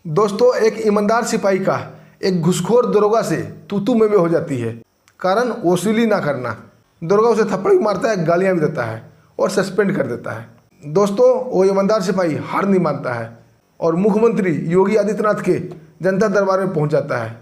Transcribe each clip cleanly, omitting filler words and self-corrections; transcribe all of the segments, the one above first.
दोस्तों, एक ईमानदार सिपाही का एक घुसखोर दरोगा से तू में हो जाती है। कारण वसूली ना करना। दरोगा उसे थप्पड़ भी मारता है, गालियां भी देता है और सस्पेंड कर देता है। दोस्तों, वो ईमानदार सिपाही हार नहीं मानता है और मुख्यमंत्री योगी आदित्यनाथ के जनता दरबार में पहुंच जाता है।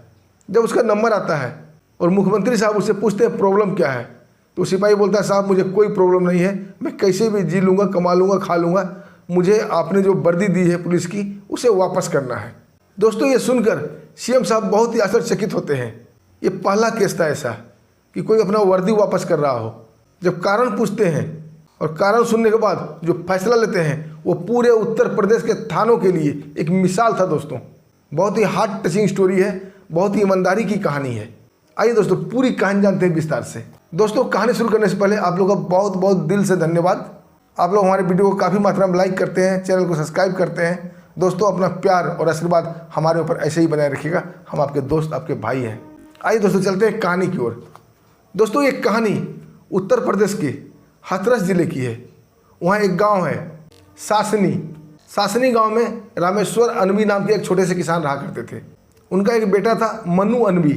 जब उसका नंबर आता है और मुख्यमंत्री साहब उससे पूछते हैं प्रॉब्लम क्या है, तो सिपाही बोलता है साहब मुझे कोई प्रॉब्लम नहीं है, मैं कैसे भी जी लूँगा, कमा लूँगा, खा लूँगा, मुझे आपने जो वर्दी दी है पुलिस की उसे वापस करना है। दोस्तों, ये सुनकर सीएम साहब बहुत ही आश्चर्यचकित होते हैं। ये पहला केस था ऐसा कि कोई अपना वर्दी वापस कर रहा हो। जब कारण पूछते हैं और कारण सुनने के बाद जो फैसला लेते हैं वो पूरे उत्तर प्रदेश के थानों के लिए एक मिसाल था। दोस्तों, बहुत ही हार्ट टचिंग स्टोरी है, बहुत ही ईमानदारी की कहानी है। आइए दोस्तों, पूरी कहानी जानते हैं विस्तार से। दोस्तों, कहानी शुरू करने से पहले आप लोगों का बहुत बहुत दिल से धन्यवाद। आप लोग हमारे वीडियो को काफ़ी मात्रा में लाइक करते हैं, चैनल को सब्सक्राइब करते हैं। दोस्तों, अपना प्यार और आशीर्वाद हमारे ऊपर ऐसे ही बनाए रखिएगा। हम आपके दोस्त, आपके भाई हैं। आइए दोस्तों, चलते हैं कहानी की ओर। दोस्तों, ये कहानी उत्तर प्रदेश के हाथरस जिले की है। वहाँ एक गांव है सासनी गांव में रामेश्वर अनबी नाम के एक छोटे से किसान रहा करते थे। उनका एक बेटा था मनु अनबी।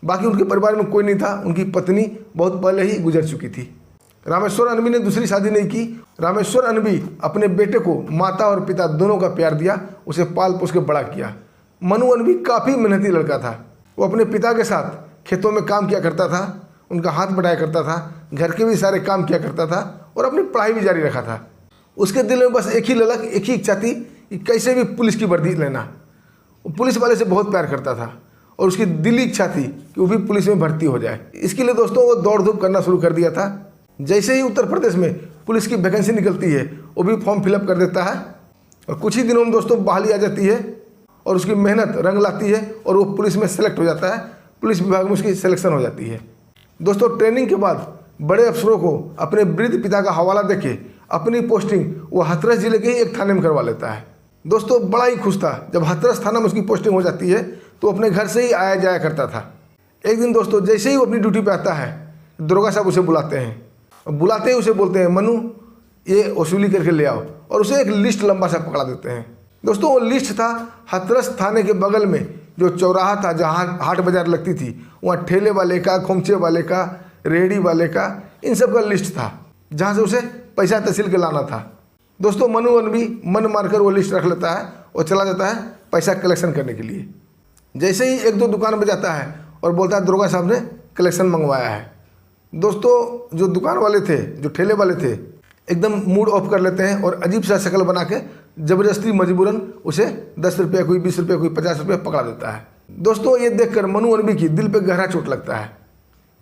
बाकी उनके परिवार में कोई नहीं था। उनकी पत्नी बहुत पहले ही गुजर चुकी थी। रामेश्वर अनबी ने दूसरी शादी नहीं की। रामेश्वर अनबी अपने बेटे को माता और पिता दोनों का प्यार दिया, उसे पाल पोस के बड़ा किया। मनु अनबी काफ़ी मेहनती लड़का था। वो अपने पिता के साथ खेतों में काम किया करता था, उनका हाथ बटाया करता था, घर के भी सारे काम किया करता था और अपनी पढ़ाई भी जारी रखा था। उसके दिल में बस एक ही ललक, एक ही इच्छा थी कि कैसे भी पुलिस की वर्दी लेना। वो पुलिस वाले से बहुत प्यार करता था और उसकी दिली इच्छा थी कि वो भी पुलिस में भर्ती हो जाए। इसके लिए दोस्तों वो दौड़ धूप करना शुरू कर दिया था। जैसे ही उत्तर प्रदेश में पुलिस की वैकेंसी निकलती है वो भी फॉर्म फिलअप कर देता है और कुछ ही दिनों में दोस्तों बहाली आ जाती है और उसकी मेहनत रंग लाती है और वो पुलिस में सेलेक्ट हो जाता है। पुलिस विभाग में उसकी सिलेक्शन हो जाती है। दोस्तों, ट्रेनिंग के बाद बड़े अफसरों को अपने वृद्ध पिता का हवाला देके अपनी पोस्टिंग वो हाथरस जिले के ही एक थाने में करवा लेता है। दोस्तों, बड़ा ही खुश था। जब हाथरस थाना में उसकी पोस्टिंग हो जाती है तो अपने घर से ही आया जाया करता था। एक दिन दोस्तों, जैसे ही वो अपनी ड्यूटी पे आता है, दरोगा साहब उसे बुलाते हैं और बुलाते ही उसे बोलते हैं मनु, ये वसूली करके ले आओ, और उसे एक लिस्ट लंबा सा पकड़ा देते हैं। दोस्तों, वो लिस्ट था हाथरस थाने के बगल में जो चौराहा था जहाँ हाट बाजार लगती थी, वहाँ ठेले वाले का, खोमचे वाले का, रेहड़ी वाले का, इन सब का लिस्ट था जहाँ से उसे पैसा तहसील के लाना था। दोस्तों, मनु अनबी मन मारकर वो लिस्ट रख लेता है और चला जाता है पैसा कलेक्शन करने के लिए। जैसे ही एक दो दुकान पर जाता है और बोलता है दरोगा साहब ने कलेक्शन मंगवाया है। दोस्तों, जो दुकान वाले थे, जो ठेले वाले थे, एकदम मूड ऑफ कर लेते हैं और अजीब सा शक्ल बना के ज़बरदस्ती मजबूरन उसे 10 रुपये, कोई 20 रुपये, कोई 50 रुपये पकड़ा देता है। दोस्तों, ये देखकर मनु अनबी की दिल पे गहरा चोट लगता है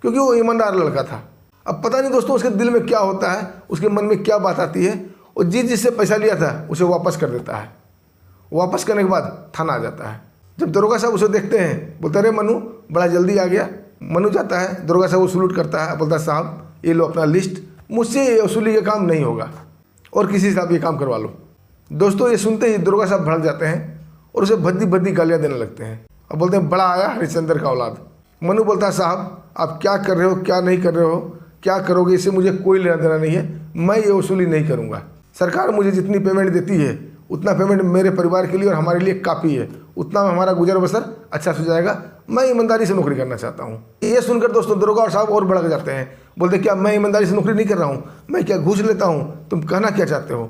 क्योंकि वो ईमानदार लड़का था। अब पता नहीं दोस्तों उसके दिल में क्या होता है, उसके मन में क्या बात आती है, और जिससे पैसा लिया था उसे वापस कर देता है। वापस करने के बाद थाना आ जाता है। जब दरोगा साहब उसे देखते हैं, बोलते अरे मनु, बड़ा जल्दी आ गया। मनु जाता है, दरोगा साहब वो सलूट करता है, बोलता है साहब ये लो अपना लिस्ट, मुझसे ये वसूली का काम नहीं होगा और किसी से आप ये काम करवा लो। दोस्तों, ये सुनते ही दरोगा साहब भड़क जाते हैं और उसे भद्दी भद्दी गालियाँ देने लगते हैं और बोलते हैं बड़ा आया हरिश्चंद्र का औलाद। मनु बोलता है साहब आप क्या कर रहे हो, क्या नहीं कर रहे हो, क्या करोगे, इससे मुझे कोई लेना देना नहीं है, मैं ये वसूली नहीं करूँगा। सरकार मुझे जितनी पेमेंट देती है उतना पेमेंट मेरे परिवार के लिए और हमारे लिए काफ़ी है, उतना में हमारा गुजर बसर अच्छा हो जाएगा, मैं ईमानदारी से नौकरी करना चाहता हूँ। ये सुनकर दोस्तों दरोगा और साहब और भड़क जाते हैं, बोलते क्या मैं ईमानदारी से नौकरी नहीं कर रहा हूँ, मैं क्या घूस लेता हूँ, तुम कहना क्या चाहते हो।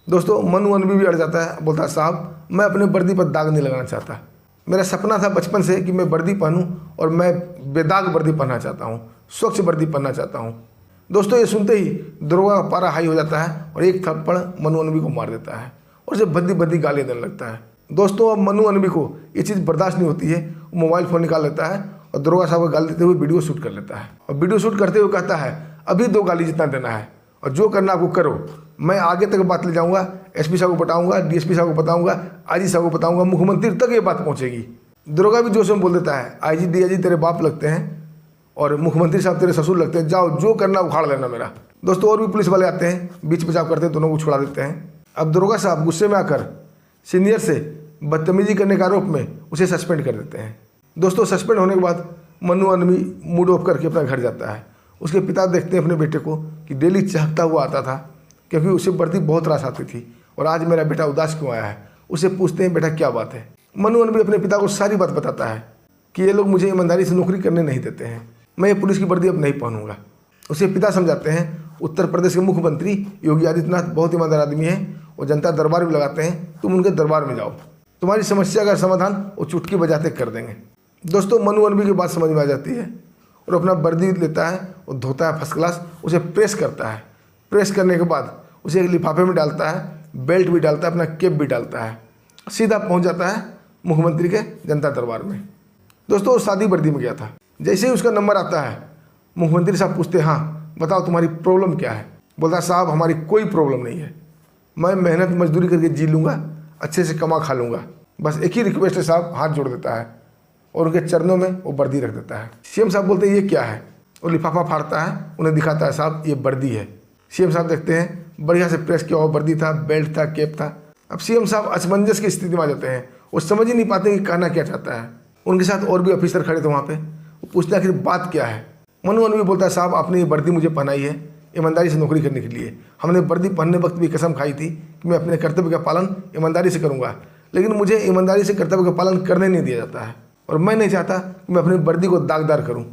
दोस्तों, मनु अनबी भी अड़ जाता है, बोलता है साहब मैं अपने वर्दी पर दाग नहीं लगाना चाहता, मेरा सपना था बचपन से कि मैं वर्दी पहनूँ और मैं बेदाग वर्दी पहनना चाहता हूँ, स्वच्छ वर्दी पहनना चाहता हूँ। दोस्तों, ये सुनते ही दरोगा का पारा हाई हो जाता है और एक थप्पड़ मनु अनबी को मार देता है और उसे भद्दी भद्दी गालियाँ देने लगता है। दोस्तों, अब मनु अनबी को ये चीज़ बर्दाश्त नहीं होती है। वो मोबाइल फ़ोन निकाल लेता है और दरोगा साहब को गाली देते हुए वीडियो शूट कर लेता है और वीडियो शूट करते हुए कहता है अभी 2 गाली जितना देना है और जो करना आपको करो, मैं आगे तक बात ले जाऊँगा, एसपी साहब को बताऊँगा, डीएसपी साहब को बताऊँगा, आईजी साहब को बताऊँगा, मुख्यमंत्री तक ये बात पहुँचेगी। दरोगा भी जोश में बोल देता है आईजी डीआईजी तेरे बाप लगते हैं और मुख्यमंत्री साहब तेरे ससुर लगते हैं, जाओ जो करना उखाड़ लेना मेरा। दोस्तों, और भी पुलिस वाले आते हैं, बीच बचाव करते हैं, दोनों को छुड़ा देते हैं। अब दरोगा साहब गुस्से में आकर सीनियर से बदतमीजी करने के आरोप में उसे सस्पेंड कर देते हैं। दोस्तों, सस्पेंड होने के बाद मनु अनबी मूड ऑफ करके अपना घर जाता है। उसके पिता देखते हैं अपने बेटे को कि डेली चहकता हुआ आता था क्योंकि उसे वर्दी बहुत रास आती थी और आज मेरा बेटा उदास क्यों आया है। उसे पूछते हैं बेटा क्या बात है। मनु अनबी अपने पिता को सारी बात बताता है कि ये लोग मुझे ईमानदारी से नौकरी करने नहीं देते हैं, मैं ये पुलिस की वर्दी अब नहीं पहनूंगा। उसे पिता समझाते हैं उत्तर प्रदेश के मुख्यमंत्री योगी आदित्यनाथ बहुत ईमानदार आदमी हैं, वो जनता दरबार भी लगाते हैं, तुम उनके दरबार में जाओ, तुम्हारी समस्या का समाधान वो चुटकी बजाते कर देंगे। दोस्तों मनु अनबी की बात समझ में आ जाती है और अपना वर्दी लेता है, वो धोता है फर्स्ट क्लास, उसे प्रेस करता है। प्रेस करने के बाद उसे एक लिफाफे में डालता है, बेल्ट भी डालता है, अपना कैप भी डालता है, सीधा पहुंच जाता है मुख्यमंत्री के जनता दरबार में। दोस्तों वो शादी वर्दी में गया था। जैसे ही उसका नंबर आता है मुख्यमंत्री साहब पूछते हैं हाँ बताओ तुम्हारी प्रॉब्लम क्या है। बोलता है साहब हमारी कोई प्रॉब्लम नहीं है, मैं मेहनत मजदूरी करके जी लूँगा, अच्छे से कमा खा लूँगा, बस एक ही रिक्वेस्ट है साहब। हाथ जोड़ देता है और उनके चरणों में वो वर्दी रख देता है। सीएम साहब बोलते हैं ये क्या है, वो लिफाफा फाड़ता है, उन्हें दिखाता है साहब ये वर्दी है। सीएम साहब देखते हैं बढ़िया से प्रेस किया हुआ वर्दी था, बेल्ट था, कैप था। अब सीएम साहब असमंजस की स्थिति में आ जाते हैं, वो समझ ही नहीं पाते कि कहना क्या चाहता है। उनके साथ और भी ऑफिसर खड़े थे वहाँ पे, वो पूछते हैं आखिर बात क्या है। मनु अनबी बोलता है साहब आपने ये वर्दी मुझे पहनाई है ईमानदारी से नौकरी करने के लिए, हमने वर्दी पहनने वक्त भी कसम खाई थी कि मैं अपने कर्तव्य का पालन ईमानदारी से करूँगा, लेकिन मुझे ईमानदारी से कर्तव्य का पालन करने नहीं दिया जाता है और मैं नहीं चाहता कि मैं अपनी वर्दी को दागदार करूँ।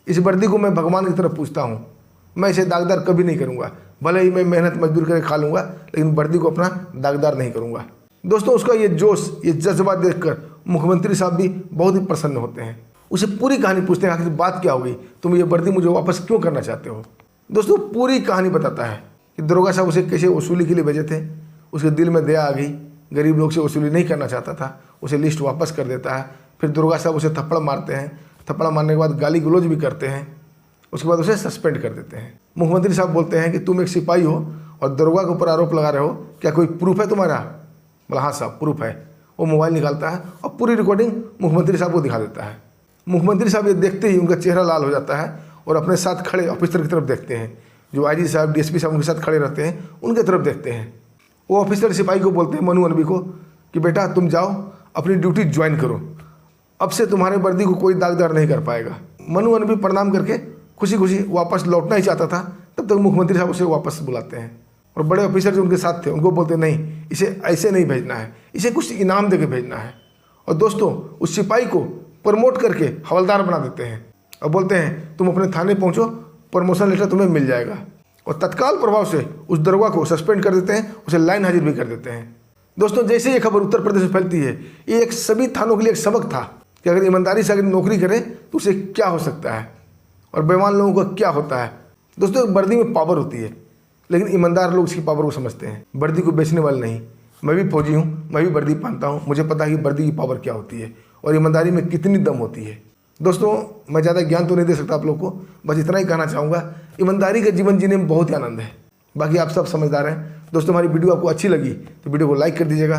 इस वर्दी को मैं भगवान की तरफ पूछता हूँ, मैं इसे दागदार कभी नहीं करूँगा, भले ही मैं मेहनत मजदूर करके खा लूँगा, लेकिन वर्दी को अपना दागदार नहीं करूँगा। दोस्तों उसका ये जोश, ये जज्बा देखकर मुख्यमंत्री साहब भी बहुत ही प्रसन्न होते हैं। उसे पूरी कहानी पूछते हैं आखिर बात क्या हो गई, तुम ये वर्दी मुझे वापस क्यों करना चाहते हो। दोस्तों पूरी कहानी बताता है कि दरोगा साहब उसे कैसे वसूली के लिए भेजे थे, उसके दिल में दया आ गई, गरीब लोग से वसूली नहीं करना चाहता था, उसे लिस्ट वापस कर देता है। फिर दरोगा साहब उसे थप्पड़ मारते हैं, थप्पड़ मारने के बाद गाली गलौज भी करते हैं, उसके बाद उसे सस्पेंड कर देते हैं। मुख्यमंत्री साहब बोलते हैं कि तुम एक सिपाही हो और दरोगा के ऊपर आरोप लगा रहे हो, क्या कोई प्रूफ है तुम्हारा। बोला हाँ साहब प्रूफ है। वो मोबाइल निकालता है और पूरी रिकॉर्डिंग मुख्यमंत्री साहब को दिखा देता है। मुख्यमंत्री साहब ये देखते ही उनका चेहरा लाल हो जाता है और अपने साथ खड़े ऑफिसर की तरफ देखते हैं, जो आईजी साहब डीएसपी साहब उनके साथ खड़े रहते हैं, उनके तरफ देखते हैं। वो ऑफिसर सिपाही को बोलते हैं मनु अनबी को कि बेटा तुम जाओ अपनी ड्यूटी ज्वाइन करो, अब से तुम्हारे वर्दी को कोई दागदार नहीं कर पाएगा। मनु अनबी प्रणाम करके खुशी खुशी वापस लौटना ही चाहता था, तब तक मुख्यमंत्री साहब उसे वापस बुलाते हैं और बड़े ऑफिसर जो उनके साथ थे उनको बोलते नहीं इसे ऐसे नहीं भेजना है, इसे कुछ इनाम देके भेजना है। और दोस्तों उस सिपाही को प्रमोट करके हवलदार बना देते हैं और बोलते हैं तुम अपने थाने पहुंचो, प्रमोशन लेटर तुम्हें मिल जाएगा। और तत्काल प्रभाव से उस दरोगा को सस्पेंड कर देते हैं, उसे लाइन हाजिर भी कर देते हैं। दोस्तों जैसे ये खबर उत्तर प्रदेश में फैलती है, ये एक सभी थानों के लिए एक सबक था कि अगर ईमानदारी से अगर नौकरी करे तो उसे क्या हो सकता है और बेईमान लोगों का क्या होता है। दोस्तों वर्दी में पावर होती है, लेकिन ईमानदार लोग इसकी पावर को समझते हैं, वर्दी को बेचने वाले नहीं। मैं भी फौजी हूँ, मैं भी वर्दी पहनता हूँ, मुझे पता है कि वर्दी की पावर क्या होती है और ईमानदारी में कितनी दम होती है। दोस्तों मैं ज़्यादा ज्ञान तो नहीं दे सकता आप लोग को, बस इतना ही कहना चाहूँगा, ईमानदारी का जीवन जीने में बहुत ही आनंद है। बाकी आप सब समझदार हैं। दोस्तों हमारी वीडियो आपको अच्छी लगी तो वीडियो को लाइक कर दीजिएगा,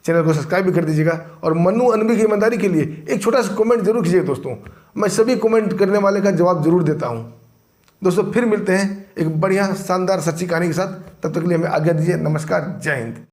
चैनल को सब्सक्राइब भी कर दीजिएगा और मनु अनबी की ईमानदारी के लिए एक छोटा सा कमेंट जरूर कीजिएगा। दोस्तों मैं सभी कमेंट करने वाले का जवाब जरूर देता हूँ। दोस्तों फिर मिलते हैं एक बढ़िया शानदार सच्ची कहानी के साथ, तब तक के लिए हमें आज्ञा दीजिए। नमस्कार, जय हिंद।